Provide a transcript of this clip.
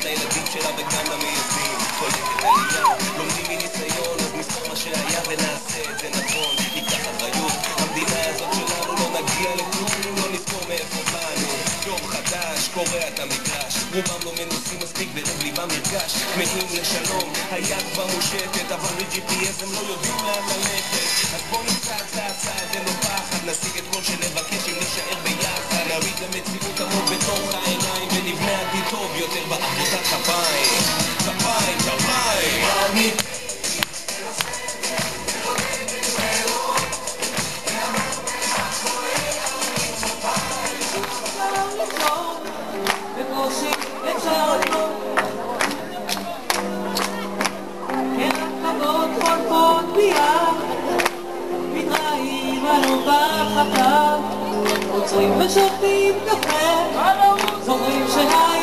לילדים שלה וגם למייסדים. קולטת עלייה, לומדים מניסיון, אז נזכור מה שהיה ונעשה את זה נכון. ניקח אחריות, המדינה הזאת שלנו לא נגיע לכלום אם לא נזכור מאיפה באנו. יום חדש, קורע את המגרש, רובם לא מנוסים מספיק ורב ליבם נרגש. כמהים לשלום, היד כבר מושטת, אבל ב-GPS הם לא יודעים לאן ללכת. אז בוא נצעד צעד צעד ולא פחד, נשיג את כל שנבקש אם נשאר ביחד. נריד למציאות עמוק בתוך העיניים ונבנה עתיד טוב יותר בעבודת כפיים. כפיים, כפיים עוצרים ושותים קפה, זוכרים שהיום